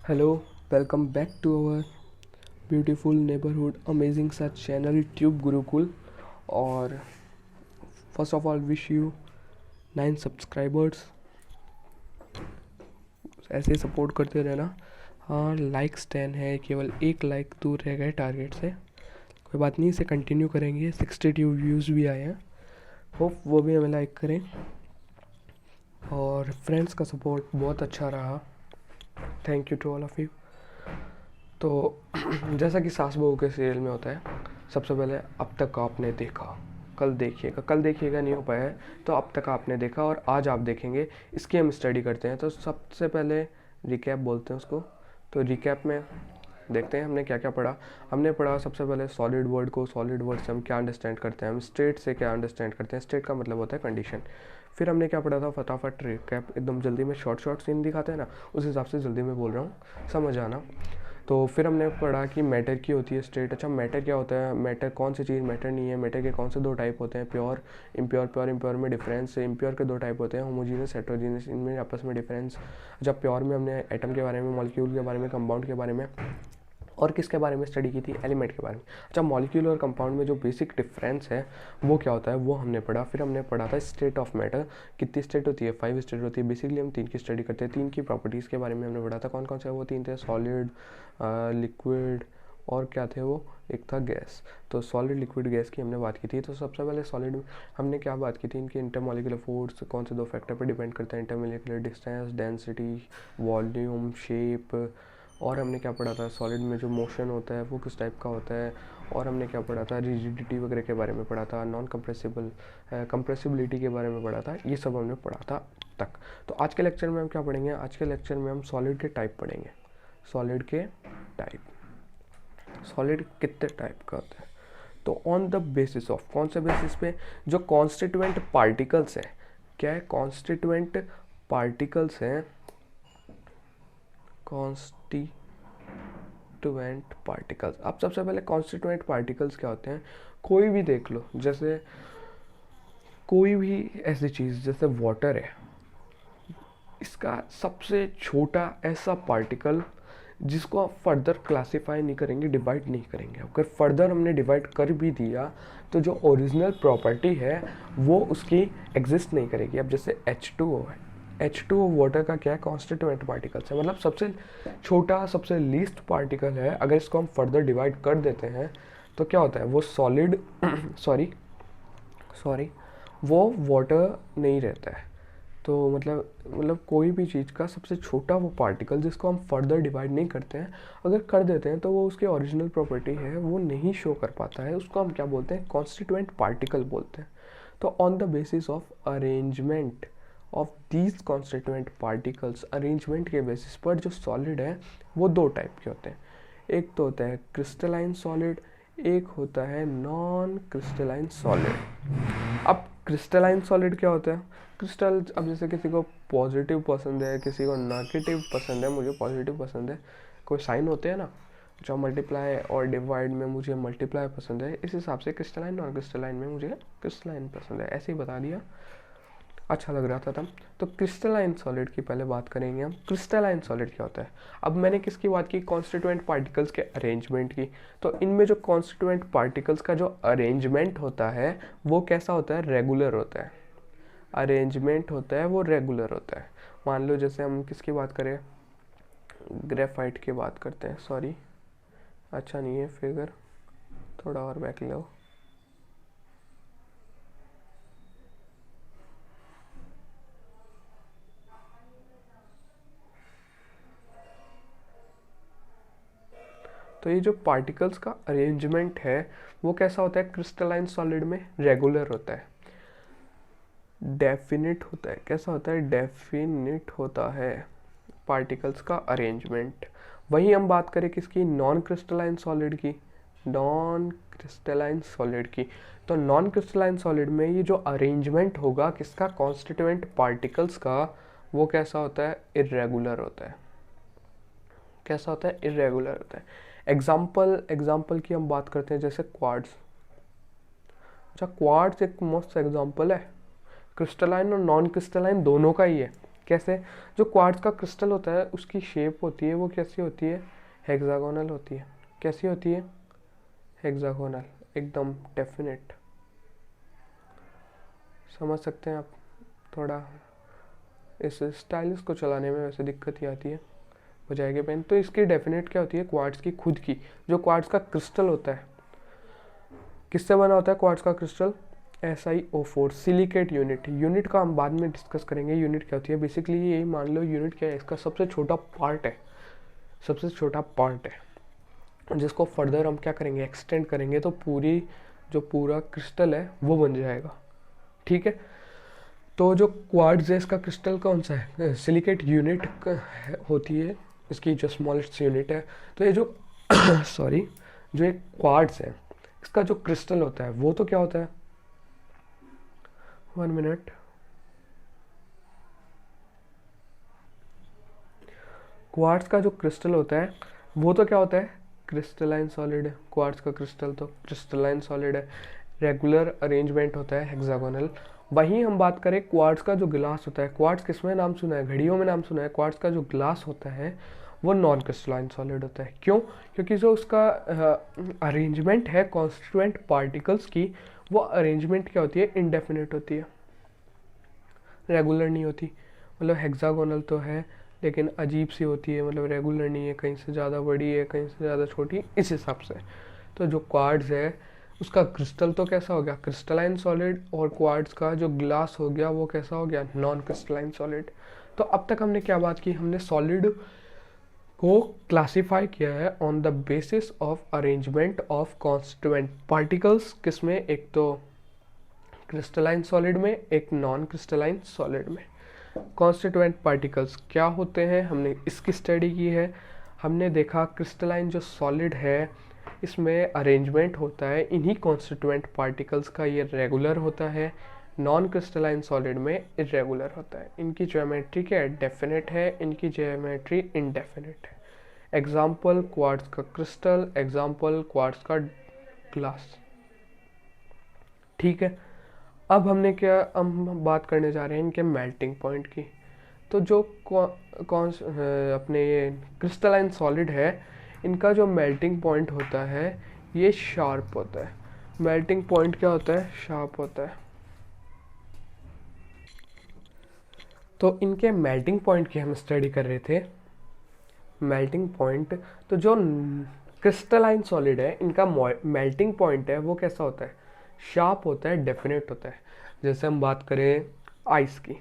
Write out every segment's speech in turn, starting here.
Hello, welcome back to our beautiful neighborhood amazing सा channel tube Gurukul. और first of all wish you 9 subscribers. ऐसे ही support करते रहना। हाँ, लाइक्स 10 है, केवल एक लाइक दूर रह गए टारगेट से। कोई बात नहीं, इसे कंटिन्यू करेंगे। 62 व्यूज़ भी आए हैं, होप वो भी हमें लाइक करें। और फ्रेंड्स का सपोर्ट बहुत अच्छा रहा, thank you to all of you. तो जैसा कि सास बहू के सीरियल में होता है, सबसे पहले अब तक आपने देखा, कल देखिएगा। कल देखिएगा नहीं हो पाया है तो अब तक आपने देखा और आज आप देखेंगे, इसकी हम स्टडी करते हैं। तो सबसे पहले रिकैप बोलते हैं उसको। तो रिकैप में देखते हैं हमने क्या क्या पढ़ा। हमने पढ़ा सबसे पहले सॉलिड वर्ड को। सॉलिड वर्ड से हम क्या अंडरस्टैंड करते हैं, हम स्टेट से क्या अंडरस्टैंड करते हैं। स्टेट का मतलब होता है कंडीशन। फिर हमने क्या पढ़ा था, फटाफट रिकैप, एकदम जल्दी में शॉर्ट सीन दिखाते हैं ना, उस हिसाब से जल्दी में बोल रहा हूँ, समझ आना। तो फिर हमने पढ़ा कि मैटर की होती है स्टेट। अच्छा, मैटर क्या होता है, मैटर कौन सी चीज़ मैटर नहीं है, मैटर के कौन से दो टाइप होते हैं, प्योर इम्प्योर। प्योर इम्प्योर में डिफरेंस है, इम्प्योर के दो टाइप होते हैं, होमोजीनियस हेटेरोजीनियस, इनमें आपस में डिफरेंस। जब प्योर में हमने एटम के बारे में, मॉलिक्यूल के बारे में, कंपाउंड के बारे में, और किसके बारे में स्टडी की थी, एलिमेंट के बारे में। अच्छा, मॉलिक्यूल और कंपाउंड में जो बेसिक डिफरेंस है वो क्या होता है वो हमने पढ़ा। फिर हमने पढ़ा था स्टेट ऑफ मैटर, कितनी स्टेट होती है, 5 स्टेट होती है। बेसिकली हम 3 की स्टडी करते हैं। 3 की प्रॉपर्टीज़ के बारे में हमने पढ़ा था। कौन कौन से वो 3 थे, सॉलिड, लिक्विड, और क्या थे वो, एक था गैस। तो सॉलिड, लिक्विड, गैस की हमने बात की थी। तो सबसे पहले सॉलिड में हमने क्या बात की थी, इनके इंटरमॉलिक्यूलर फोर्स कौन से दो फैक्टर पर डिपेंड करते हैं, intermolecular distance, density, volume, shape. और हमने क्या पढ़ा था, सॉलिड में जो मोशन होता है वो किस टाइप का होता है। और हमने क्या पढ़ा था, रिजिडिटी वगैरह के बारे में पढ़ा था, नॉन कंप्रेसिबल, कंप्रेसिबिलिटी के बारे में पढ़ा था। ये सब हमने पढ़ा था तक। तो आज के लेक्चर में हम क्या पढ़ेंगे, आज के लेक्चर में हम सॉलिड के टाइप पढ़ेंगे। सॉलिड के टाइप, सॉलिड कितने टाइप का होता है। तो ऑन द बेसिस ऑफ, कौन से बेसिस पे, जो कॉन्स्टिट्यूएंट पार्टिकल्स हैं। क्या है, कॉन्स्टिट्यूएंट पार्टिकल्स हैं, कॉन्स्टिट्यूएंट पार्टिकल्स। अब सबसे पहले कॉन्स्टिट्यूएंट पार्टिकल्स क्या होते हैं, कोई भी देख लो, जैसे कोई भी ऐसी चीज़ जैसे वाटर है, इसका सबसे छोटा ऐसा पार्टिकल जिसको आप फर्दर क्लासीफाई नहीं करेंगे, डिवाइड नहीं करेंगे। अगर फर्दर हमने डिवाइड कर भी दिया तो जो ओरिजिनल प्रॉपर्टी है वो उसकी एग्जिस्ट नहीं करेगी। अब जैसे H2O है, H2O वाटर का क्या है, कॉन्स्टिट्यूएंट पार्टिकल्स है, मतलब सबसे छोटा, सबसे लीस्ट पार्टिकल है। अगर इसको हम फर्दर डिवाइड कर देते हैं तो क्या होता है, वो सॉलिड सॉरी वो वाटर नहीं रहता है। तो मतलब कोई भी चीज़ का सबसे छोटा वो पार्टिकल जिसको हम फर्दर डिवाइड नहीं करते हैं, अगर कर देते हैं तो वो उसकी ओरिजिनल प्रॉपर्टी है वो नहीं शो कर पाता है, उसको हम क्या बोलते हैं, कॉन्स्टिट्यूएंट पार्टिकल बोलते हैं। तो on the basis of arrangement of these constituent particles, arrangement के बेसिस पर जो सॉलिड है वो दो टाइप के होते हैं। एक तो होता है क्रिस्टलाइन सॉलिड, एक होता है नॉन क्रिस्टलाइन सॉलिड। अब क्रिस्टलाइन सॉलिड क्या होता है, क्रिस्टल, अब जैसे किसी को पॉजिटिव पसंद है, किसी को नेगेटिव पसंद है, मुझे पॉजिटिव पसंद है, कोई साइन होते हैं ना, जो मल्टीप्लाई और डिवाइड में मुझे मल्टीप्लाई पसंद है, इस हिसाब से क्रिस्टलाइन और क्रिस्टलाइन में मुझे क्रिस्टलाइन पसंद है, ऐसे ही बता दिया, अच्छा लग रहा था तब। तो क्रिस्टलाइन सॉलिड की पहले बात करेंगे हम। क्रिस्टलाइन सॉलिड क्या होता है, अब मैंने किसकी बात की, कॉन्स्टिट्यूएंट पार्टिकल्स के अरेंजमेंट की। तो इनमें जो कॉन्स्टिट्यूएंट पार्टिकल्स का जो अरेंजमेंट होता है वो कैसा होता है, रेगुलर होता है। अरेंजमेंट होता है वो रेगुलर होता है। मान लो जैसे हम किसकी बात करें, ग्रेफाइट की बात करते हैं, सॉरी अच्छा नहीं है फिगर, थोड़ा और बैक लो। तो ये जो पार्टिकल्स का अरेंजमेंट है वो कैसा होता है, क्रिस्टलाइन सॉलिड में रेगुलर होता है, डेफिनिट होता है। कैसा होता है, डेफिनिट होता है पार्टिकल्स का अरेंजमेंट। वहीं हम बात करें किसकी, नॉन क्रिस्टलाइन सॉलिड की, नॉन क्रिस्टलाइन सॉलिड की। तो नॉन क्रिस्टलाइन सॉलिड में ये जो अरेंजमेंट होगा किसका, कॉन्स्टिट्यूएंट पार्टिकल्स का, वो कैसा होता है, इर्रेगुलर होता है। कैसा होता है, इर्रेगुलर होता है। एग्जाम्पल की हम बात करते हैं, जैसे क्वार्ट्ज। अच्छा, क्वार्ट्ज एक मस्त एग्जाम्पल है, क्रिस्टलाइन और नॉन क्रिस्टलाइन दोनों का ही है। कैसे? जो क्वार्ट्ज का क्रिस्टल होता है उसकी शेप होती है वो कैसी होती है? हेक्सागोनल होती है। कैसी होती है? हेक्सागोनल, एकदम डेफिनेट। समझ सकते हैं आप? थोड़ा इस स्टाइलिस को चलाने में वैसे दिक्कत ही आती है, हो जाएगी पेन। तो इसकी डेफिनेट क्या होती है? क्वार्ट्ज की खुद की, जो क्वार्ट्ज का क्रिस्टल होता है, किससे बना होता है क्वार्ट्ज का crystal? SiO4, silicate unit. Unit का हम बाद में डिस्कस करेंगे, यूनिट क्या होती है। बेसिकली यही मान लो यूनिट क्या है, इसका सबसे छोटा पार्ट है, सबसे छोटा पार्ट है, जिसको फर्दर हम क्या करेंगे? एक्सटेंड करेंगे तो पूरी जो पूरा क्रिस्टल है वो बन जाएगा। ठीक है, तो जो क्वार्ट्ज है इसका क्रिस्टल कौन सा है? सिलिकेट यूनिट होती है इसकी, जो स्मॉलेस्ट यूनिट है। तो ये जो सॉरी, जो एक क्वार्ट्ज है इसका जो क्रिस्टल होता है वो तो क्या होता है? 1 मिनट। क्वार्ट्ज का जो क्रिस्टल होता है वो तो क्या होता है? क्रिस्टलाइन सॉलिड है। क्वार्ट्ज का क्रिस्टल तो क्रिस्टलाइन सॉलिड है, रेगुलर अरेंजमेंट होता है, हेक्सागोनल। वहीं हम बात करें क्वार्ट्ज का जो ग्लास होता है, क्वार्ट्ज किसमें नाम सुना है? घड़ियों में नाम सुना है। क्वार्ट्ज का जो ग्लास होता है वो नॉन क्रिस्टलाइन सॉलिड होता है। क्यों? क्योंकि जो उसका अरेंजमेंट है कॉन्स्टिट्यूएंट पार्टिकल्स की, वो अरेंजमेंट क्या होती है? इनडेफिनेट होती है, रेगुलर नहीं होती। मतलब हेक्सागोनल तो है लेकिन अजीब सी होती है, मतलब रेगुलर नहीं है, कहीं से ज़्यादा बड़ी है, कहीं से ज़्यादा छोटी, इस हिसाब से। तो जो क्वार्ट्ज है उसका क्रिस्टल तो कैसा हो गया? Crystalline solid. और क्वार्ट्ज का जो ग्लास हो गया वो कैसा हो गया? Non crystalline solid. तो अब तक हमने क्या बात की? हमने सॉलिड को क्लासिफाई किया है on the basis of arrangement of constituent particles. किसमें? एक तो क्रिस्टलाइन सॉलिड में, एक नॉन क्रिस्टलाइन सॉलिड में। कॉन्स्टिट्यूएंट पार्टिकल्स क्या होते हैं हमने इसकी स्टडी की है। हमने देखा क्रिस्टलाइन जो सॉलिड है इसमें अरेंजमेंट होता है इन्हीं कॉन्स्टिट्यूएंट पार्टिकल्स का, ये रेगुलर होता है। नॉन क्रिस्टलाइन सॉलिड में इरेगुलर होता है। इनकी ज्योमेट्री क्या है? डेफिनेट है, इनकी ज्योमेट्री इनडेफिनेट है। एग्जाम्पल क्वार्ट्ज का क्रिस्टल, एग्जाम्पल क्वार्ट्ज का ग्लास। ठीक है, अब हमने क्या, हम बात करने जा रहे हैं इनके मेल्टिंग पॉइंट की। तो जो कौन अपने ये क्रिस्टलाइन सॉलिड है इनका जो मेल्टिंग पॉइंट होता है ये शार्प होता है। मेल्टिंग पॉइंट क्या होता है? शार्प होता है। तो इनके मेल्टिंग पॉइंट की हम स्टडी कर रहे थे। मेल्टिंग पॉइंट, तो जो क्रिस्टलाइन सॉलिड है इनका मेल्टिंग पॉइंट है वो कैसा होता है? शार्प होता है, डेफिनेट होता है। जैसे हम बात करें आइस की,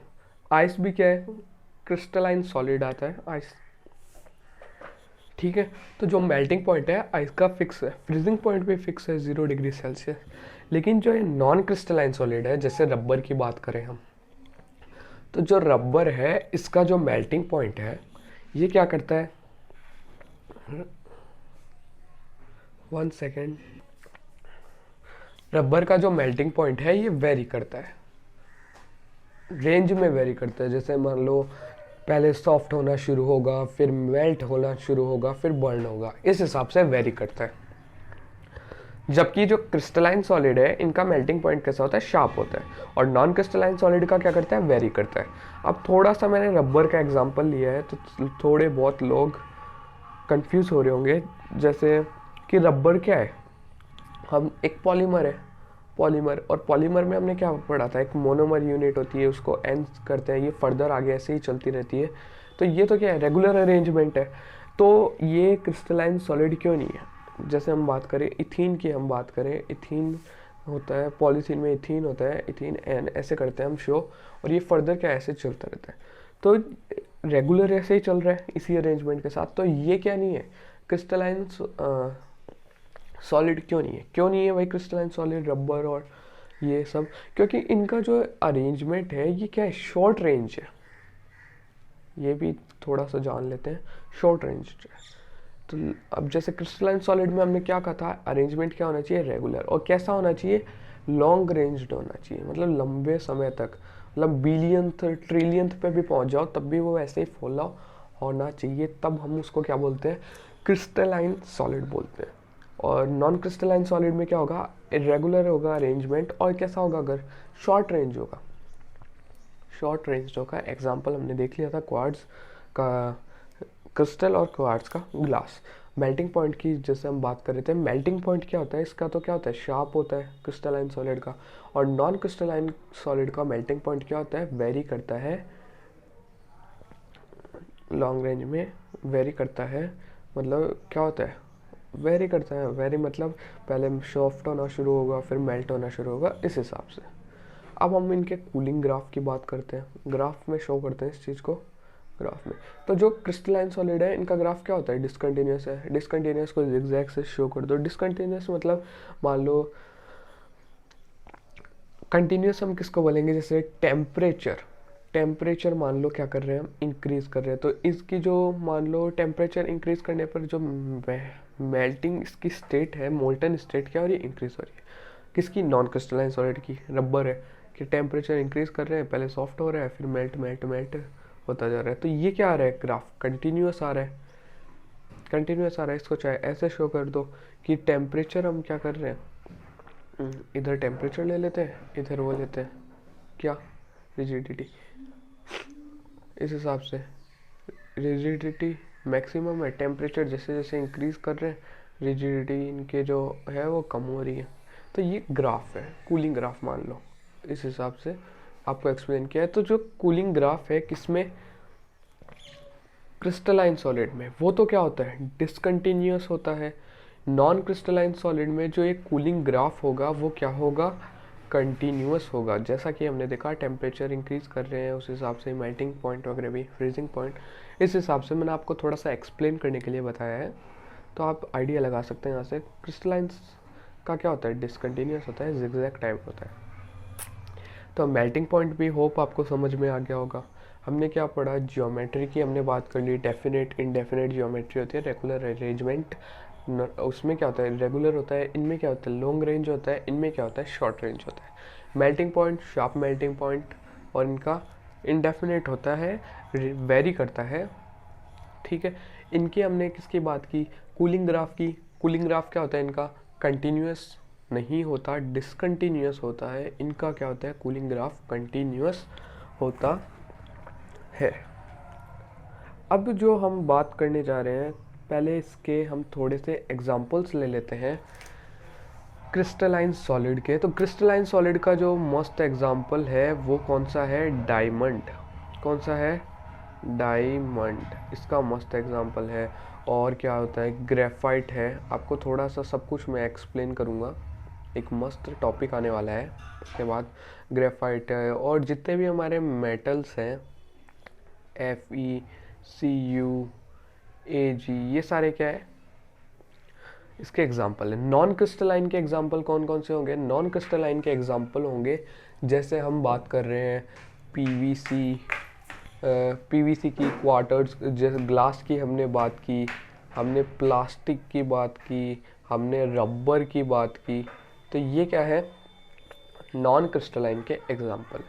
आइस भी क्या है? क्रिस्टलाइन सॉलिड आता है आइस। ठीक है, तो जो मेल्टिंग पॉइंट है आइस का फिक्स है, फ्रीजिंग पॉइंट भी फिक्स है 0 डिग्री सेल्सियस। लेकिन जो ये नॉन क्रिस्टलाइन सॉलिड है, जैसे रबर की बात करें हम, तो जो रबर है इसका जो मेल्टिंग पॉइंट है ये क्या करता है? 1 सेकेंड। रबर का जो मेल्टिंग पॉइंट है ये वेरी करता है, रेंज में वेरी करता है। जैसे मान लो पहले सॉफ्ट होना शुरू होगा, फिर मेल्ट होना शुरू होगा, फिर बर्न होगा, इस हिसाब से वेरी करता है। जबकि जो क्रिस्टलाइन सॉलिड है इनका मेल्टिंग पॉइंट कैसा होता है? शार्प होता है। और नॉन क्रिस्टलाइन सॉलिड का क्या करता है? वेरी करता है। अब थोड़ा सा मैंने रबर का एग्जांपल लिया है तो थोड़े बहुत लोग कंफ्यूज हो रहे होंगे। जैसे कि रबर क्या है? हम एक पॉलीमर है, पॉलीमर, और पॉलीमर में हमने क्या पढ़ा था? एक मोनोमर यूनिट होती है, उसको एन करते हैं, ये फर्दर आगे ऐसे ही चलती रहती है। तो ये तो क्या है? रेगुलर अरेंजमेंट है। तो ये क्रिस्टलाइन सॉलिड क्यों नहीं है? जैसे हम बात करें इथीन की, हम बात करें इथीन होता है, पॉलीथीन में इथीन होता है, इथीन एन ऐसे करते हैं हम शो, और ये फर्दर क्या ऐसे चलता रहता है। तो रेगुलर ऐसे ही चल रहा है इसी अरेंजमेंट के साथ। तो ये क्या नहीं है? क्रिस्टलाइन सॉलिड क्यों नहीं है? क्यों नहीं है भाई क्रिस्टलाइन सॉलिड, रबर और ये सब? क्योंकि इनका जो अरेंजमेंट है ये क्या है? शॉर्ट रेंज है। ये भी थोड़ा सा जान लेते हैं, शॉर्ट रेंज है। तो अब जैसे क्रिस्टलाइन सॉलिड में हमने क्या कहा था? अरेंजमेंट क्या होना चाहिए? रेगुलर। और कैसा होना चाहिए? लॉन्ग रेंज्ड होना चाहिए, मतलब लंबे समय तक, मतलब बिलियंथ ट्रिलियंथ पे भी पहुंच जाओ तब भी वो ऐसे ही फॉलो होना चाहिए। तब हम उसको क्या बोलते हैं? क्रिस्टलाइन सॉलिड बोलते हैं। और नॉन क्रिस्टलाइन सॉलिड में क्या होगा? इरेगुलर होगा अरेंजमेंट, और कैसा होगा? अगर शॉर्ट रेंज होगा, शॉर्ट रेंज होगा। एग्जांपल हमने देख लिया था क्वार्ट्ज का क्रिस्टल और क्वार्ट्ज का ग्लास। मेल्टिंग पॉइंट की जैसे हम बात कर रहे थे, मेल्टिंग पॉइंट क्या होता है इसका, तो क्या होता है शार्प होता है क्रिस्टलाइन सॉलिड का, और नॉन क्रिस्टलाइन सॉलिड का मेल्टिंग पॉइंट क्या होता है, वेरी करता है लॉन्ग रेंज में, वेरी करता है। मतलब क्या होता है, वेरी करता है, वेरी मतलब पहले सॉफ्ट होना शुरू होगा फिर मेल्ट होना शुरू होगा, इस हिसाब से। अब हम इनके कूलिंग ग्राफ की बात करते हैं, ग्राफ में शो करते हैं इस चीज़ को ग्राफ में। तो जो क्रिस्टलाइन सॉलिड है इनका ग्राफ क्या होता है, डिसकंटिन्यूस है। डिसकंटिन्यूस को जिगजैग से शो कर दो। डिसकंटिन्यूस मतलब मान लो कंटिन्यूस हम किसको बोलेंगे, जैसे टेम्परेचर, टेम्परेचर मान लो क्या कर रहे हैं हम, इंक्रीज कर रहे हैं, तो इसकी जो मान लो टेम्परेचर इंक्रीज करने पर जो मेल्टिंग इसकी स्टेट है, मोल्टन स्टेट क्या हो रही है, इंक्रीज हो रही है। किसकी, नॉन क्रिस्टलाइन सॉलिड की, रबर है कि टेम्परेचर इंक्रीज कर रहे हैं, पहले सॉफ्ट हो रहा है फिर मेल्ट मेल्ट मेल्ट होता जा रहा है। तो ये क्या आ रहा है, ग्राफ कंटिन्यूस आ रहा है, कंटिन्यूस आ रहा है। इसको चाहे ऐसे शो कर दो कि टेम्परेचर हम क्या कर रहे हैं, इधर टेम्परेचर ले लेते हैं, इधर वो लेते हैं क्या, रिजिडिटी। इस हिसाब से रिजिडिटी मैक्सिमम है, टेम्परेचर जैसे जैसे इंक्रीज कर रहे हैं रिजिडिटी इनके जो है वो कम हो रही है। तो ये ग्राफ है, कूलिंग ग्राफ मान लो, इस हिसाब से आपको एक्सप्लेन किया है। तो जो कूलिंग ग्राफ है किसमें, क्रिस्टलाइन सॉलिड में, वो तो क्या होता है, डिसकंटिन्यूअस होता है। नॉन क्रिस्टलाइन सॉलिड में जो एक कूलिंग ग्राफ होगा वो क्या होगा, कंटिन्यूअस होगा। जैसा कि हमने देखा टेम्परेचर इंक्रीज कर रहे हैं उस हिसाब से मेल्टिंग पॉइंट वगैरह भी, फ्रीजिंग पॉइंट, इस हिसाब से मैंने आपको थोड़ा सा एक्सप्लेन करने के लिए बताया है। तो आप आइडिया लगा सकते हैं यहाँ से। क्रिस्टलाइन का क्या होता है, डिसकंटिन्यूअस होता है, जिगजैग टाइप होता है। तो मेल्टिंग पॉइंट भी होप आपको समझ में आ गया होगा। हमने क्या पढ़ा, ज्योमेट्री की हमने बात कर ली, डेफिनेट इनडेफिनेट ज्योमेट्री होती है, रेगुलर अरेंजमेंट उसमें क्या होता है, रेगुलर होता है, इनमें क्या होता है, लॉन्ग रेंज होता है, इनमें क्या होता है, शॉर्ट रेंज होता है। Melting point, sharp melting point, और इनका इनडेफिनेट होता है, वेरी करता है, ठीक है। इनकी हमने किसकी बात की, कूलिंग ग्राफ की। कूलिंग ग्राफ क्या होता है इनका, कंटिन्यूअस नहीं होता, डिसकंटिन्यूअस होता है। इनका क्या होता है, कूलिंग ग्राफ कंटिन्यूअस होता है। अब जो हम बात करने जा रहे हैं, पहले इसके हम थोड़े से एग्जांपल्स ले लेते हैं क्रिस्टलाइन सॉलिड के। तो क्रिस्टलाइन सॉलिड का जो मस्त एग्जांपल है वो कौन सा है, डायमंड। कौन सा है, डायमंड, इसका मस्त एग्जांपल है। और क्या होता है, ग्रेफाइट है। आपको थोड़ा सा सब कुछ मैं एक्सप्लेन करूँगा, एक मस्त टॉपिक आने वाला है इसके बाद। ग्रेफाइट है, और जितने भी हमारे मेटल्स हैं, FeCu Ag, ये सारे क्या है, इसके एग्जाम्पल है। नॉन क्रिस्टलाइन के एग्जाम्पल कौन कौन से होंगे, नॉन क्रिस्टलाइन के एग्जाम्पल होंगे जैसे हम बात कर रहे हैं पीवीसी की क्वार्टर्स, जैसे ग्लास की हमने बात की, हमने प्लास्टिक की बात की, हमने रबर की बात की। तो ये क्या है, नॉन क्रिस्टलाइन के एग्जाम्पल।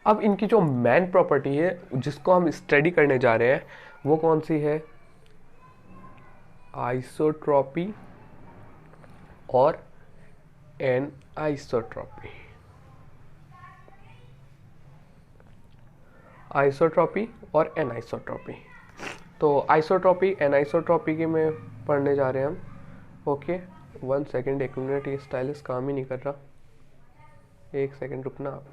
अब इनकी जो मेन प्रॉपर्टी है जिसको हम स्टडी करने जा रहे हैं वो कौन सी है, आइसोट्रॉपी और एनआइसोट्रॉपी। आइसोट्रॉपी और एनआइसोट्रॉपी। तो आइसोट्रॉपी एनआइसोट्रॉपी की में पढ़ने जा रहे हैं हम। ओके, 1 सेकेंड, 1 मिनट, ये स्टाइलिस काम ही नहीं कर रहा, 1 सेकेंड रुकना आप।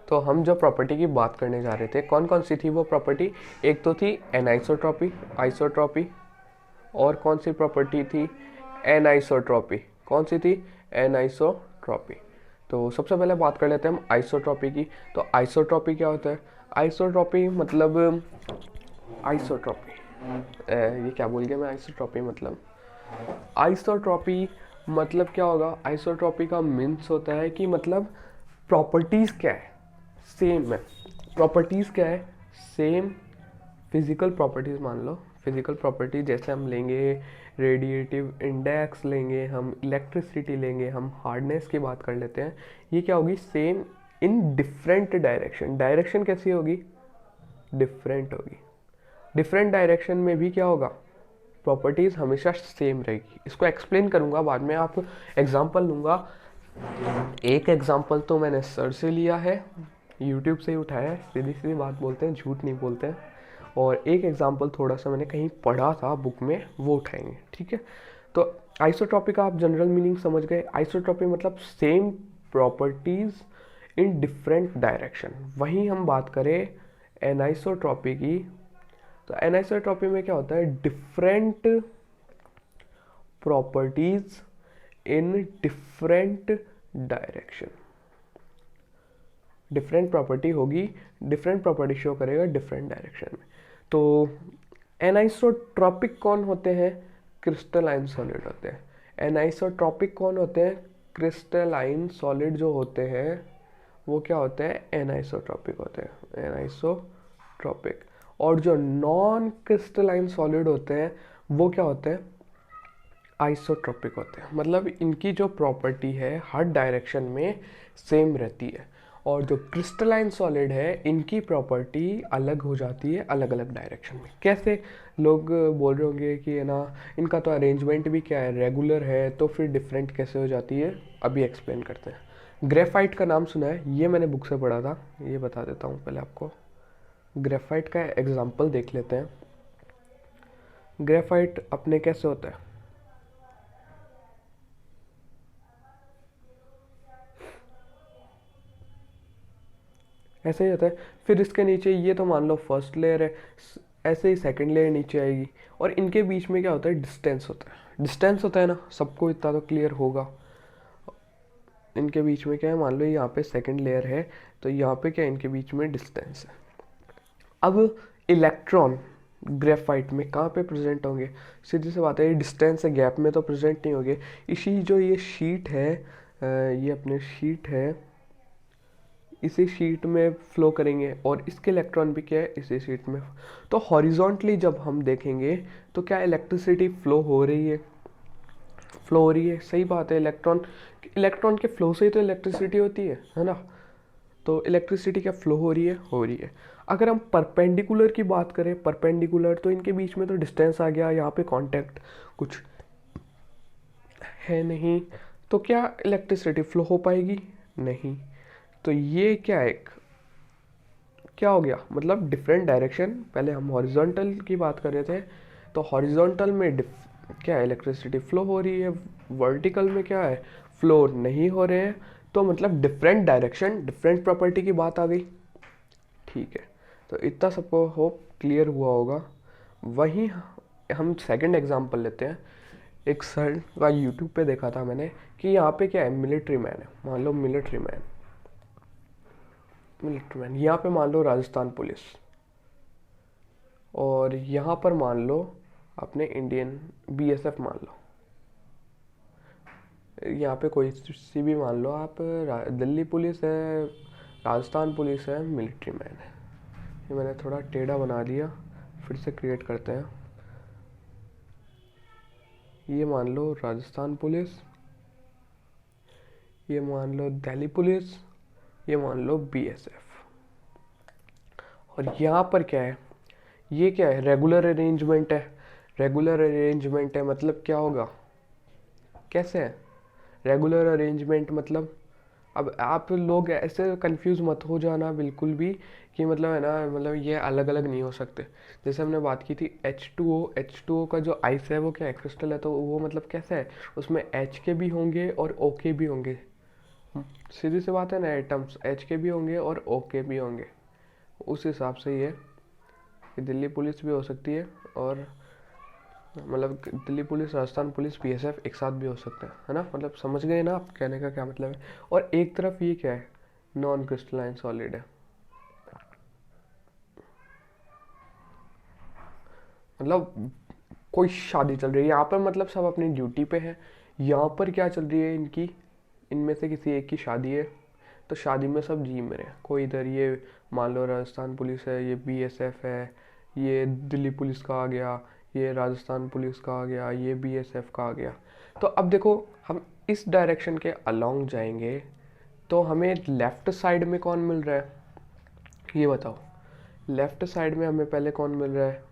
तो हम जो प्रॉपर्टी की बात करने जा रहे थे, कौन कौन सी थी वो प्रॉपर्टी, एक तो थी एनआइसोट्रॉपी, आइसोट्रॉपी, और कौन सी प्रॉपर्टी थी, एनआइसोट्रॉपी। कौन सी थी, एनआइसोट्रॉपी। तो सबसे पहले बात कर लेते हैं हम आइसोट्रॉपी की। तो आइसोट्रॉपी क्या होता है, आइसोट्रॉपी मतलब आइसोट्रॉपी, ये क्या बोल गया मैं, आइसोट्रॉपी मतलब, आइसोट्रॉपी मतलब क्या होगा, आइसोट्रॉपी का मीन्स होता है कि मतलब प्रॉपर्टीज़ क्या है, सेम है। प्रॉपर्टीज़ क्या है, सेम फिजिकल प्रॉपर्टीज़ मान लो, फिजिकल प्रॉपर्टी जैसे हम लेंगे रेडिएटिव इंडेक्स लेंगे, हम इलेक्ट्रिसिटी लेंगे, हम हार्डनेस की बात कर लेते हैं। ये क्या होगी, same in different direction. Direction कैसी होगी, डिफरेंट होगी। डिफरेंट डायरेक्शन में भी क्या होगा, प्रॉपर्टीज़ हमेशा सेम रहेगी। इसको एक्सप्लेन करूँगा बाद में, आप एग्जांपल लूँगा एक एग्जांपल तो मैंने सर से लिया है, यूट्यूब से ही उठाया है, सीधी सीधी बात बोलते हैं, झूठ नहीं बोलते हैं। और एक एग्जांपल थोड़ा सा मैंने कहीं पढ़ा था बुक में, वो उठाएंगे, ठीक है। तो आइसोट्रॉपिक का आप जनरल मीनिंग समझ गए। आइसोट्रॉपिक मतलब same properties in different direction. वहीं हम बात करें एनाइसोट्रॉपी की, तो एनाइसोट्रॉपी में क्या होता है, different properties in different direction. Different property होगी, डिफरेंट प्रॉपर्टी शो करेगा डिफरेंट डायरेक्शन में। तो एनाइसोट्रॉपिक कौन होते हैं, क्रिस्टलाइन सॉलिड होते हैं। एनाइसोट्रॉपिक कौन होते हैं, क्रिस्टलाइन सॉलिड जो होते हैं वो क्या होते हैं, एनाइसोट्रॉपिक होते हैं, एनाइसोट्रॉपिक। और जो नॉन क्रिस्टलाइन सॉलिड होते हैं वो क्या होते हैं, आइसोट्रॉपिक होते हैं। मतलब इनकी जो प्रॉपर्टी है हर डायरेक्शन में सेम रहती है, और जो क्रिस्टलाइन सॉलिड है इनकी प्रॉपर्टी अलग हो जाती है अलग अलग डायरेक्शन में। कैसे, लोग बोल रहे होंगे कि है ना, इनका तो अरेंजमेंट भी क्या है, रेगुलर है, तो फिर डिफरेंट कैसे हो जाती है, अभी एक्सप्लेन करते हैं। ग्रेफाइट का नाम सुना है, ये मैंने बुक से पढ़ा था, ये बता देता हूँ पहले आपको। ग्रेफाइट का एग्जाम्पल देख लेते हैं। ग्रेफाइट अपने कैसे होता है, ऐसे ही होता है। फिर इसके नीचे ये तो मान लो फर्स्ट लेयर है, ऐसे ही सेकंड लेयर नीचे आएगी, और इनके बीच में क्या होता है, डिस्टेंस होता है। डिस्टेंस होता है ना, सबको इतना तो क्लियर होगा। इनके बीच में क्या है, मान लो यहाँ पे सेकंड लेयर है, तो यहाँ पे क्या है, इनके बीच में डिस्टेंस है। अब इलेक्ट्रॉन ग्रेफाइट में कहाँ पे प्रेजेंट होंगे, सीधी सी बात है, ये डिस्टेंस है, गैप में तो प्रेजेंट नहीं होंगे। इसी जो ये शीट है, ये अपने शीट है, इसी शीट में फ्लो करेंगे, और इसके इलेक्ट्रॉन भी क्या है, इसी शीट में। तो हॉरिजॉन्टली जब हम देखेंगे तो क्या इलेक्ट्रिसिटी फ्लो हो रही है, फ्लो हो रही है, सही बात है। इलेक्ट्रॉन इलेक्ट्रॉन के फ्लो से ही तो इलेक्ट्रिसिटी होती है ना। तो इलेक्ट्रिसिटी क्या फ्लो हो रही है, हो रही है। अगर हम परपेंडिकुलर की बात करें, परपेंडिकुलर, तो इनके बीच में तो डिस्टेंस आ गया, यहाँ पे कांटेक्ट कुछ है नहीं, तो क्या इलेक्ट्रिसिटी फ्लो हो पाएगी, नहीं। तो ये क्या है, क्या हो गया, मतलब डिफरेंट डायरेक्शन। पहले हम हॉरिजॉन्टल की बात कर रहे थे, तो हॉरिजॉन्टल में क्या है, इलेक्ट्रिसिटी फ्लो हो रही है। वर्टिकल में क्या है, फ्लो नहीं हो रहे हैं, तो मतलब डिफरेंट डायरेक्शन, डिफरेंट प्रॉपर्टी की बात आ गई, ठीक है। तो इतना सबको होप क्लियर हुआ होगा। वहीं हम सेकंड एग्जांपल लेते हैं। एक सर का यूट्यूब पे देखा था मैंने कि यहाँ पे क्या है, मिलिट्री मैन है, मान लो मिलिट्री मैन, मिलिट्री मैन यहाँ पे मान लो राजस्थान पुलिस, और यहाँ पर मान लो अपने इंडियन बीएसएफ मान लो, यहाँ पे कोई सी भी मान लो आप, दिल्ली पुलिस है, राजस्थान पुलिस है, मिलिट्री मैन है। ये मैंने थोड़ा टेढ़ा बना दिया, फिर से क्रिएट करते हैं। ये मान लो राजस्थान पुलिस, ये मान लो दिल्ली पुलिस, ये मान लो बीएसएफ। और यहाँ पर क्या है, ये क्या है, रेगुलर अरेंजमेंट है। रेगुलर अरेंजमेंट है मतलब क्या होगा, कैसे है रेगुलर अरेंजमेंट मतलब, अब आप लोग ऐसे कंफ्यूज मत हो जाना बिल्कुल भी कि मतलब है ना, मतलब ये अलग अलग नहीं हो सकते। जैसे हमने बात की थी H2O का जो आइस है वो क्या है, क्रिस्टल है, तो वो मतलब कैसा है, उसमें H के भी होंगे और O के भी होंगे। सीधी सी बात है ना, एटम्स H के भी होंगे और O के भी होंगे। उस हिसाब से ये कि दिल्ली पुलिस भी हो सकती है, और मतलब Delhi police, Rajasthan police, BSF एक साथ भी हो सकते हैं, है ना। मतलब समझ गए ना आप कहने का क्या मतलब है। और एक तरफ ये क्या है, नॉन क्रिस्टलाइन सॉलिड है, मतलब कोई शादी चल रही है यहाँ पर, मतलब सब अपनी ड्यूटी पे है। यहाँ पर क्या चल रही है इनकी, इनमें से किसी एक की शादी है, तो शादी में सब जी में रहे। कोई इधर ये मान लो राजस्थान पुलिस है, ये बीएसएफ है, ये दिल्ली पुलिस का आ गया, ये राजस्थान पुलिस का आ गया, ये बीएसएफ का आ गया। तो अब देखो, हम इस डायरेक्शन के अलोंग जाएंगे तो हमें लेफ्ट साइड में कौन मिल रहा है, ये बताओ। लेफ्ट साइड में हमें पहले कौन मिल रहा है,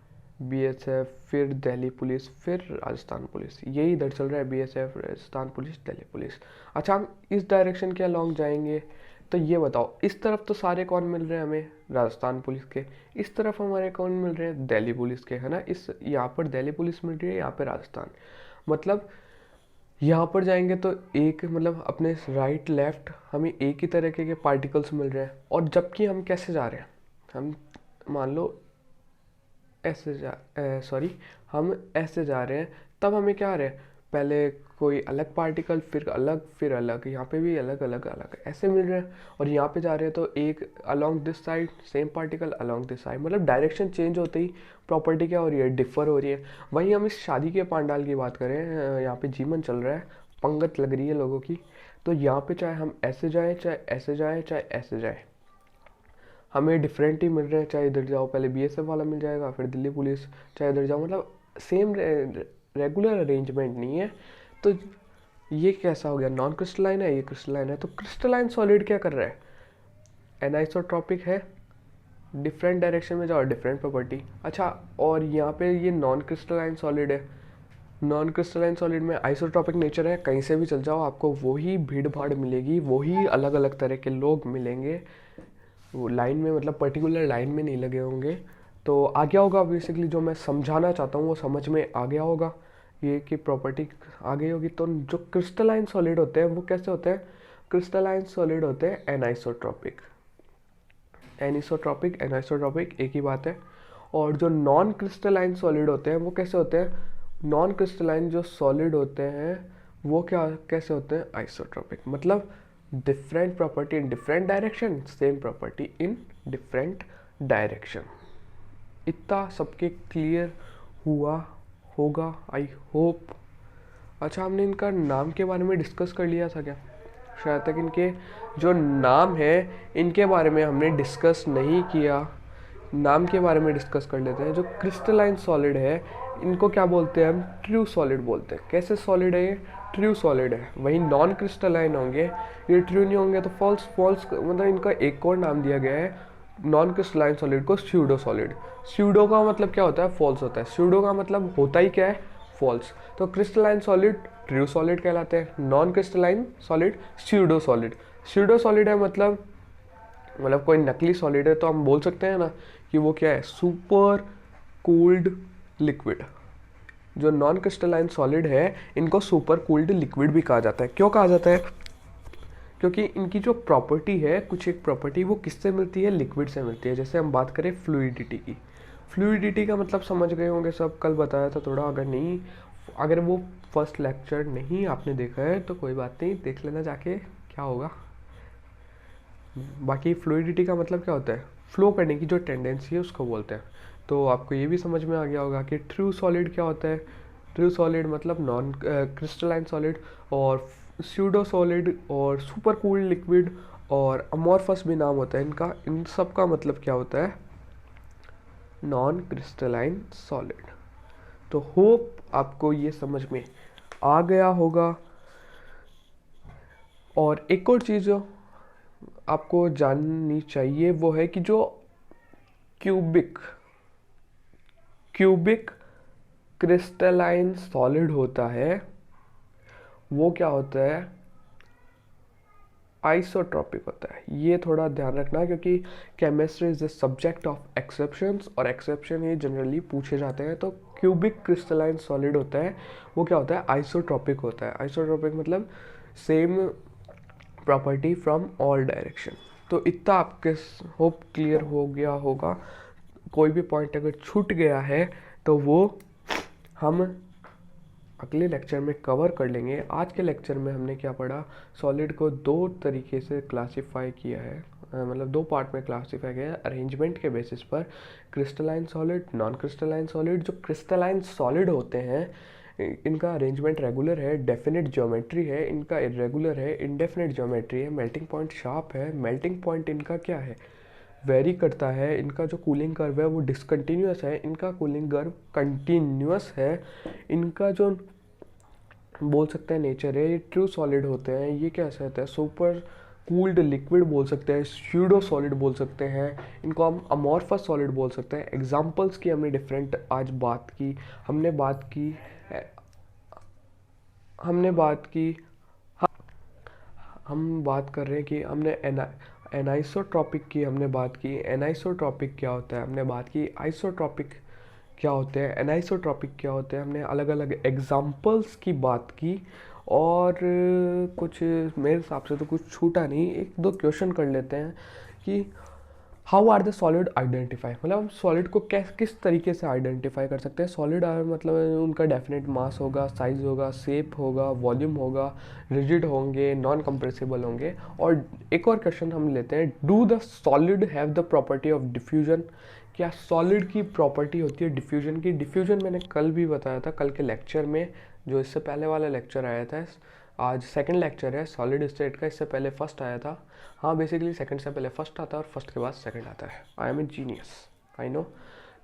बीएसएफ, फिर दिल्ली पुलिस, फिर राजस्थान पुलिस, यही इधर चल रहा है, BSF, Rajasthan police, Delhi police. अच्छा, हम इस डायरेक्शन के अलॉन्ग जाएंगे तो ये बताओ, इस तरफ तो सारे कौन मिल रहे हैं हमें, राजस्थान पुलिस के, इस तरफ हमारे कौन मिल रहे हैं, दिल्ली पुलिस के, है ना। इस यहाँ पर दिल्ली पुलिस मिल रही है, यहाँ पे राजस्थान। मतलब यहाँ पर जाएंगे तो एक, मतलब अपने राइट लेफ्ट हमें एक ही तरीके के पार्टिकल्स मिल रहे हैं। और जबकि हम कैसे जा रहे हैं, हम मान लो ऐसे सॉरी, हम ऐसे जा रहे हैं, तब हमें क्या आ रहा है, पहले कोई अलग पार्टिकल, फिर अलग, फिर अलग, यहाँ पे भी अलग अलग अलग ऐसे मिल रहे हैं। और यहाँ पे जा रहे हैं तो एक along this side same particle along this side, मतलब डायरेक्शन चेंज होते ही प्रॉपर्टी क्या हो रही है, डिफर हो रही है। वहीं हम इस शादी के पंडाल की बात करें, यहाँ पे जीवन चल रहा है, पंगत लग रही है लोगों की, तो यहाँ पे चाहे हम ऐसे जाएँ, चाहे ऐसे जाएँ, चाहे ऐसे जाएँ, हमें डिफरेंट ही मिल रहे हैं। चाहे इधर जाओ पहले बीएसएफ वाला मिल जाएगा, फिर दिल्ली पुलिस, चाहे इधर जाओ, मतलब सेम रेगुलर अरेंजमेंट नहीं है। तो ये कैसा हो गया, नॉन क्रिस्टलाइन है, ये क्रिस्टलाइन है। तो क्रिस्टलाइन सॉलिड क्या कर रहा है, एनाइसोट्रॉपिक है, डिफरेंट डायरेक्शन में जाओ, डिफरेंट प्रॉपर्टी। अच्छा, और यहाँ पे ये नॉन क्रिस्टलाइन सॉलिड है, नॉन क्रिस्टलाइन सॉलिड में आइसोट्रॉपिक नेचर है, कहीं से भी चल जाओ आपको वही भीड़ भाड़ मिलेगी, वही अलग अलग तरह के लोग मिलेंगे, वो लाइन में, मतलब पर्टिकुलर लाइन में नहीं लगे होंगे। तो आ गया होगा बेसिकली, जो मैं समझाना चाहता हूँ वो समझ में आ गया होगा, ये कि प्रॉपर्टी आ गई होगी। तो जो क्रिस्टलाइन सॉलिड होते हैं वो कैसे होते हैं, क्रिस्टलाइन सॉलिड होते हैं एनाइसोट्रॉपिक, एनिसोट्रॉपिक एनाइसोट्रॉपिक एक ही बात है। और जो नॉन क्रिस्टलाइन सॉलिड होते हैं वो कैसे होते हैं, नॉन क्रिस्टलाइन जो सॉलिड होते हैं वो क्या कैसे होते हैं, आइसोट्रॉपिक, मतलब different property in different direction, same property in different direction. इतना सबके क्लियर हुआ होगा, आई होप। अच्छा, हमने इनका नाम के बारे में डिस्कस कर लिया था क्या, शायद तक इनके जो नाम है इनके बारे में हमने डिस्कस नहीं किया। नाम के बारे में डिस्कस कर लेते हैं। जो क्रिस्टलाइन सॉलिड है इनको क्या बोलते हैं हम, ट्रू सॉलिड बोलते हैं। कैसे सॉलिड है ये, ट्रू सॉलिड है। वहीं नॉन क्रिस्टलाइन होंगे, ये ट्रू नहीं होंगे तो फॉल्स, फॉल्स मतलब इनका एक और नाम दिया गया है नॉन क्रिस्टलाइन सॉलिड को, स्यूडो सॉलिड। स्यूडो का मतलब क्या होता है, फॉल्स होता है। स्यूडो का मतलब होता ही क्या है, फॉल्स। तो क्रिस्टलाइन सॉलिड ट्रू सॉलिड कहलाते हैं, non crystalline solid pseudo solid. Pseudo solid है मतलब कोई नकली सॉलिड है, तो हम बोल सकते हैं ना कि वो क्या है, सुपर कूल्ड लिक्विड। जो नॉन क्रिस्टलाइन सॉलिड है इनको सुपर कूल्ड लिक्विड भी कहा जाता है। क्यों कहा जाता है, क्योंकि इनकी जो प्रॉपर्टी है, कुछ एक प्रॉपर्टी वो किससे मिलती है, लिक्विड से मिलती है। जैसे हम बात करें फ्लूइडिटी की, फ्लूइडिटी का मतलब समझ गए होंगे सब, कल बताया था थोड़ा, अगर नहीं, अगर वो फर्स्ट लेक्चर नहीं आपने देखा है तो कोई बात नहीं, देख लेना जाके, क्या होगा। बाकी फ्लूइडिटी का मतलब क्या होता है, फ्लो करने की जो टेंडेंसी है उसको बोलते हैं। तो आपको ये भी समझ में आ गया होगा कि ट्रू सॉलिड क्या होता है। ट्रू सॉलिड मतलब नॉन क्रिस्टलाइन सॉलिड, और स्यूडो सॉलिड, और सुपर कूल्ड लिक्विड, और अमॉर्फस भी नाम होता है इनका। इन सब का मतलब क्या होता है, नॉन क्रिस्टलाइन सॉलिड। तो होप आपको ये समझ में आ गया होगा। और एक और चीज़ जो आपको जाननी चाहिए वो है कि जो क्यूबिक क्रिस्टलाइन सॉलिड होता है वो क्या होता है, आइसोट्रॉपिक होता है। ये थोड़ा ध्यान रखना, क्योंकि chemistry is the subject of exceptions, और एक्सेप्शन ये जनरली पूछे जाते हैं। तो क्यूबिक क्रिस्टलाइन सॉलिड होता है वो क्या होता है, आइसोट्रॉपिक होता है। आइसोट्रॉपिक मतलब same property from all direction. तो इतना आपके होप क्लियर हो गया होगा। कोई भी पॉइंट अगर छूट गया है तो वो हम अगले लेक्चर में कवर कर लेंगे। आज के लेक्चर में हमने क्या पढ़ा, सॉलिड को दो तरीके से क्लासिफाई किया है, मतलब दो पार्ट में क्लासिफाई किया है अरेंजमेंट के बेसिस पर, crystalline solid, non crystalline solid. जो क्रिस्टलाइन सॉलिड होते हैं इनका अरेंजमेंट रेगुलर है, डेफिनेट ज्योमेट्री है, इनका इरेगुलर है, इंडेफिनेट ज्योमेट्री है, मेल्टिंग पॉइंट शार्प है। मेल्टिंग पॉइंट इनका क्या है, वेरी करता है। इनका जो कूलिंग कर्व है वो डिसकंटिन्यूस है, इनका कूलिंग कर्व कंटिन्यूस है। इनका जो बोल सकते हैं नेचर है, ये ट्रू सॉलिड होते हैं। ये कैसे होता है, सुपर कूल्ड लिक्विड बोल सकते हैं, स्यूडो सॉलिड बोल सकते हैं, इनको हम अमॉर्फस सॉलिड बोल सकते हैं। एग्जांपल्स की हमने डिफरेंट आज बात की, हमने बात की हमने बात की हम बात कर रहे हैं कि हमने एनाइसोट्रॉपिक की हमने बात की। एनाइसोट्रॉपिक क्या होता है हमने बात की। आइसोट्रॉपिक क्या होते हैं, एनाइसोट्रॉपिक क्या होते हैं, हमने अलग अलग एग्जाम्पल्स की बात की। और कुछ मेरे हिसाब से तो कुछ छूटा नहीं, एक दो क्वेश्चन कर लेते हैं कि how are the solid identify, मतलब हम सॉलिड को किस तरीके से आइडेंटिफाई कर सकते हैं। सॉलिड मतलब उनका डेफिनेट मास होगा, साइज होगा, शेप होगा, वॉल्यूम होगा, रिजिड होंगे, नॉन कंप्रेसिबल होंगे। और एक और क्वेश्चन हम लेते हैं, do the solid have the property of diffusion, क्या सॉलिड की प्रॉपर्टी होती है डिफ्यूजन की। डिफ्यूजन मैंने कल भी बताया था, कल के लेक्चर में, जो इससे पहले वाला लेक्चर आया था। आज सेकंड लेक्चर है सॉलिड स्टेट का, इससे पहले फर्स्ट आया था। हाँ बेसिकली सेकंड से पहले फर्स्ट आता है और फर्स्ट के बाद सेकंड आता है। I am a genius, I know.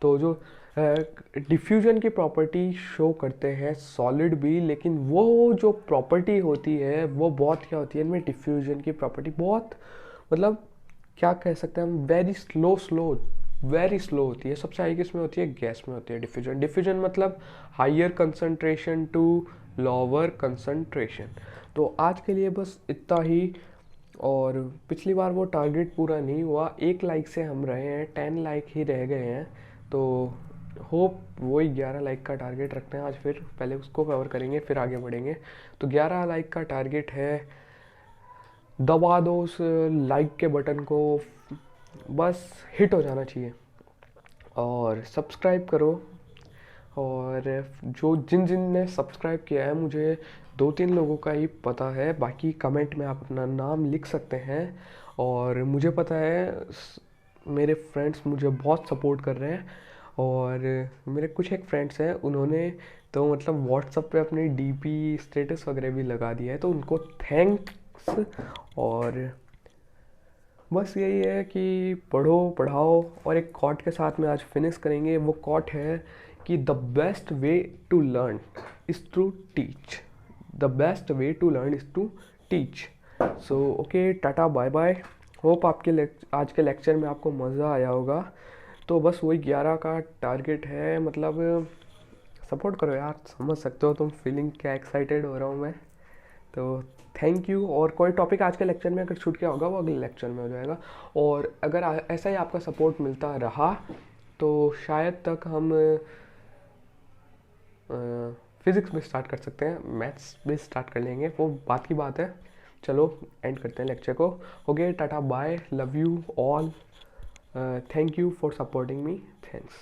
तो जो डिफ्यूजन की प्रॉपर्टी शो करते हैं सॉलिड भी, लेकिन वो जो प्रॉपर्टी होती है वो बहुत क्या होती है इनमें, डिफ्यूजन की प्रॉपर्टी बहुत मतलब क्या कह सकते हैं हम, वेरी स्लो होती है। सबसे हाई किस में होती है, गैस में होती है डिफ्यूजन। डिफ्यूजन मतलब higher concentration to lower concentration. तो आज के लिए बस इतना ही। और पिछली बार वो टारगेट पूरा नहीं हुआ, 1 लाइक से हम रहे हैं, 10 लाइक ही रह गए हैं। तो होप वही 11 लाइक का टारगेट रखते हैं आज, फिर पहले उसको कवर करेंगे फिर आगे बढ़ेंगे। तो 11 लाइक का टारगेट है, दबा दो उस लाइक के बटन को, बस हिट हो जाना चाहिए। और सब्सक्राइब करो। और जो जिन जिन ने सब्सक्राइब किया है, मुझे 2-3 लोगों का ही पता है, बाकी कमेंट में आप अपना नाम लिख सकते हैं। और मुझे पता है मेरे फ्रेंड्स मुझे बहुत सपोर्ट कर रहे हैं। और मेरे कुछ एक फ्रेंड्स हैं, उन्होंने तो मतलब व्हाट्सएप पे अपनी डीपी स्टेटस वगैरह भी लगा दिया है, तो उनको थैंक्स। और बस यही है कि पढ़ो पढ़ाओ। और एक कॉट के साथ में आज फिनिश करेंगे। वो कॉट है कि the best way to learn is to teach, the best way to learn is to teach. So okay, tata bye bye. Hope आपके आज के लेक्चर में आपको मज़ा आया होगा। तो बस वही 11 का टारगेट है, मतलब सपोर्ट करो यार, समझ सकते हो तुम फीलिंग क्या एक्साइटेड हो रहा हूँ मैं। तो थैंक यू। और कोई टॉपिक आज के लेक्चर में अगर छूट गया होगा वो अगले लेक्चर में हो जाएगा। और अगर ऐसा ही आपका सपोर्ट मिलता रहा तो शायद तक हम फिज़िक्स भी स्टार्ट कर सकते हैं, मैथ्स भी स्टार्ट कर लेंगे, वो बात की बात है। चलो एंड करते हैं लेक्चर को। हो गया, tata bye, love you all, thank you for supporting me, thanks.